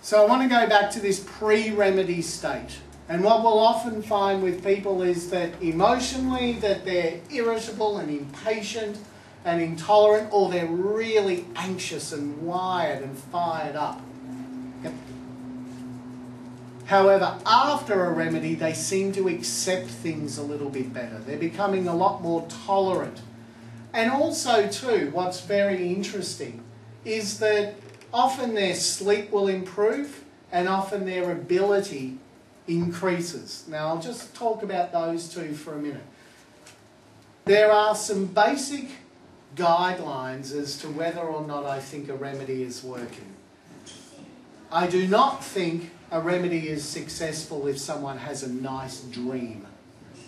So I want to go back to this pre-remedy state. And what we'll often find with people is that emotionally that they're irritable and impatient and intolerant, or they're really anxious and wired and fired up. Yep. However, after a remedy, they seem to accept things a little bit better. They're becoming a lot more tolerant. And also too, what's very interesting is that often their sleep will improve and often their ability increases. Now I'll just talk about those two for a minute. There are some basic guidelines as to whether or not I think a remedy is working. I do not think a remedy is successful if someone has a nice dream,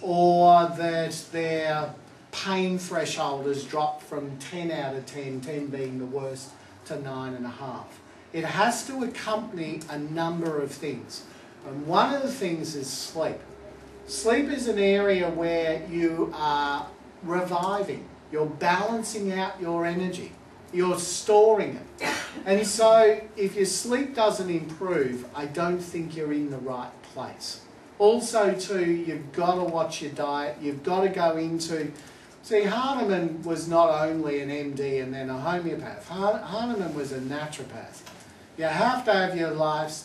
or that their pain threshold has dropped from 10 out of 10, 10 being the worst, to 9.5. It has to accompany a number of things. And one of the things is sleep. Sleep is an area where you are reviving. You're balancing out your energy. You're storing it. And so if your sleep doesn't improve, I don't think you're in the right place. Also too, you've got to watch your diet. You've got to go into... See, Hahnemann was not only an MD and then a homeopath. Hahnemann was a naturopath. You have to have your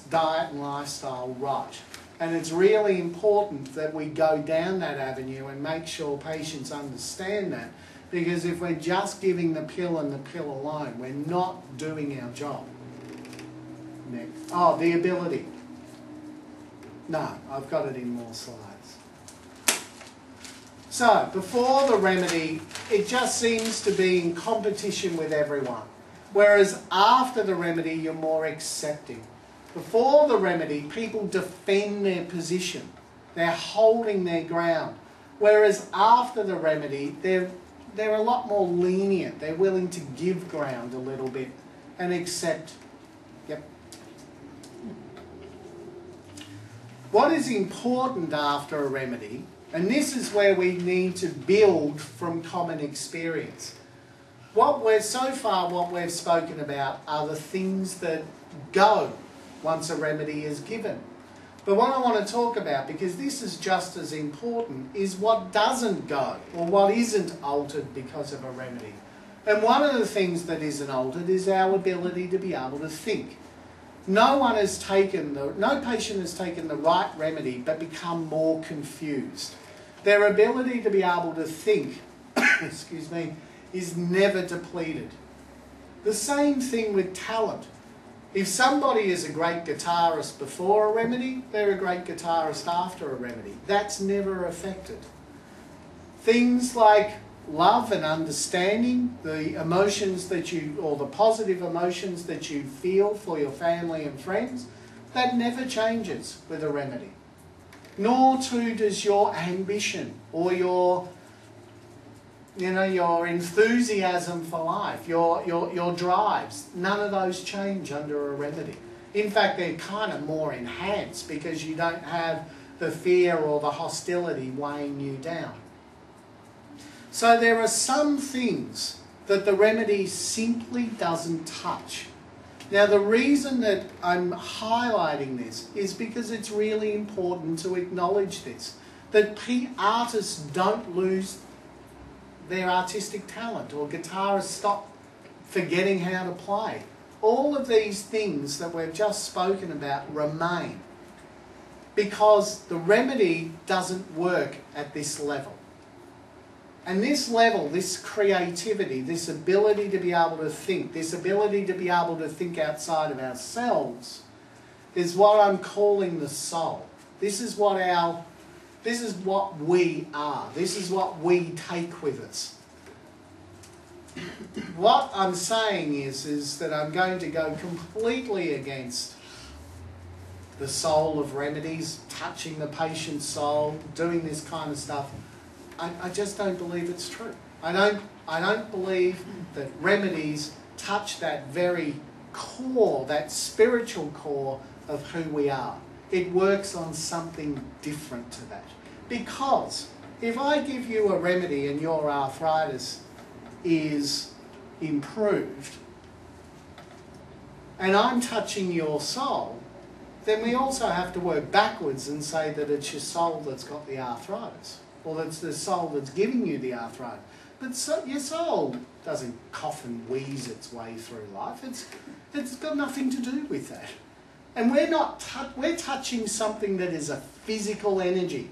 diet and lifestyle right. And it's really important that we go down that avenue and make sure patients understand that. Because if we're just giving the pill and the pill alone, we're not doing our job. Next. Oh, the ability. No, I've got it in more slides. So, before the remedy, it just seems to be in competition with everyone. Whereas after the remedy, you're more accepting. Before the remedy, people defend their position. They're holding their ground. Whereas after the remedy, they're a lot more lenient. They're willing to give ground a little bit and accept. Yep. What is important after a remedy, and this is where we need to build from common experience. What we've spoken about are the things that go once a remedy is given. But what I want to talk about, because this is just as important, is what doesn't go, or what isn't altered because of a remedy. And one of the things that isn't altered is our ability to be able to think. No patient has taken the right remedy but become more confused. Their ability to be able to think, excuse me, is never depleted. The same thing with talent. If somebody is a great guitarist before a remedy, they're a great guitarist after a remedy. That's never affected. Things like love and understanding, the emotions that or the positive emotions that you feel for your family and friends, that never changes with a remedy. Nor too does your ambition or your enthusiasm for life, your drives. None of those change under a remedy. In fact, they're kind of more enhanced because you don't have the fear or the hostility weighing you down. So there are some things that the remedy simply doesn't touch. Now, the reason that I'm highlighting this is because it's really important to acknowledge this, that artists don't lose their artistic talent, or guitarists stop forgetting how to play. All of these things that we've just spoken about remain because the remedy doesn't work at this level. And this level, this creativity, this ability to be able to think, this ability to be able to think outside of ourselves is what I'm calling the soul. This is what we are. This is what we take with us. What I'm saying is that I'm going to go completely against the soul of remedies, touching the patient's soul, doing this kind of stuff. I just don't believe it's true. I don't believe that remedies touch that very core, that spiritual core of who we are. It works on something different to that. Because if I give you a remedy and your arthritis is improved, and I'm touching your soul, then we also have to work backwards and say that it's your soul that's got the arthritis, or that's the soul that's giving you the arthritis. But so, your soul doesn't cough and wheeze its way through life. It's got nothing to do with that. And we're touching something that is a physical energy,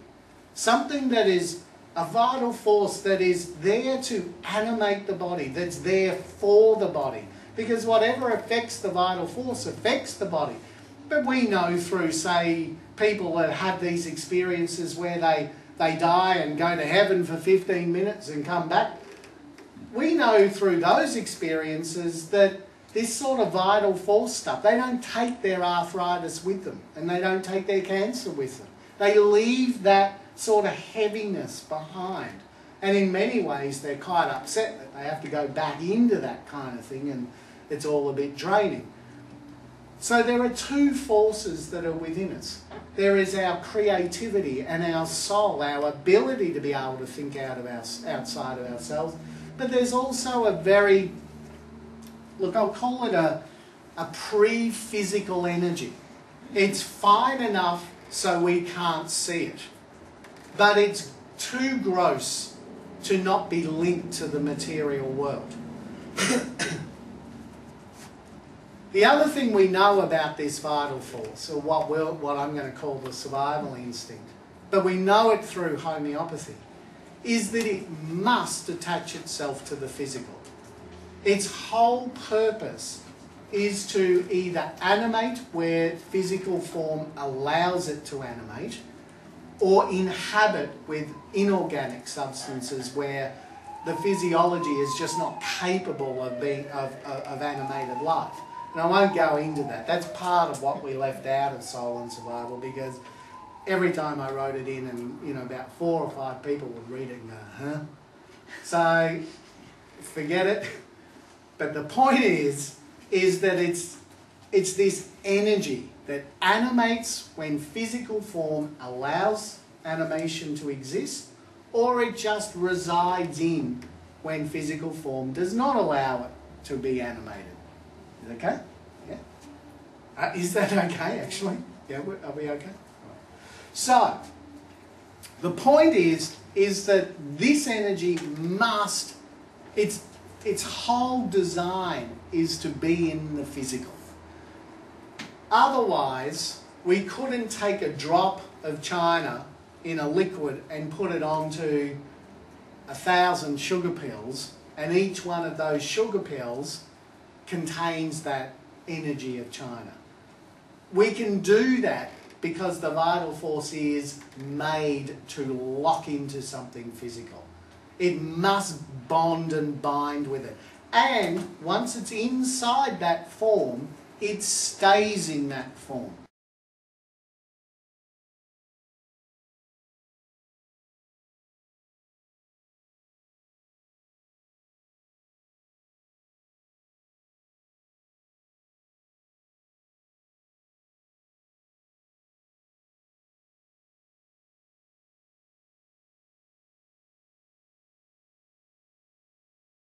something that is a vital force that is there to animate the body, that's there for the body. Because whatever affects the vital force affects the body. But we know through, say, people that have these experiences where they die and go to heaven for 15 minutes and come back. We know through those experiences that this sort of vital force stuff, they don't take their arthritis with them, and they don't take their cancer with them. They leave that sort of heaviness behind. And in many ways they're quite upset that they have to go back into that kind of thing, and it's all a bit draining. So there are two forces that are within us. There is our creativity and our soul, our ability to be able to think outside of ourselves. But there's also a very, look, I'll call it a pre-physical energy. It's fine enough so we can't see it, but it's too gross to not be linked to the material world. The other thing we know about this vital force, or what I'm going to call the survival instinct, but we know it through homeopathy, is that it must attach itself to the physical. Its whole purpose is to either animate where physical form allows it to animate, or inhabit with inorganic substances where the physiology is just not capable of animated life. And I won't go into that. That's part of what we left out of Soul and Survival, because every time I wrote it in, and about 4 or 5 people would read it and go, huh? So forget it. But the point is that it's this energy that animates when physical form allows animation to exist, or it just resides in when physical form does not allow it to be animated. Is that okay? Yeah? Is that okay, actually? Yeah, are we okay? So, the point is that this energy must, its whole design is to be in the physical. Otherwise, we couldn't take a drop of China in a liquid and put it onto 1,000 sugar pills, and each one of those sugar pills contains that energy of China. We can do that because the vital force is made to lock into something physical. It must bond and bind with it. And once it's inside that form, it stays in that form.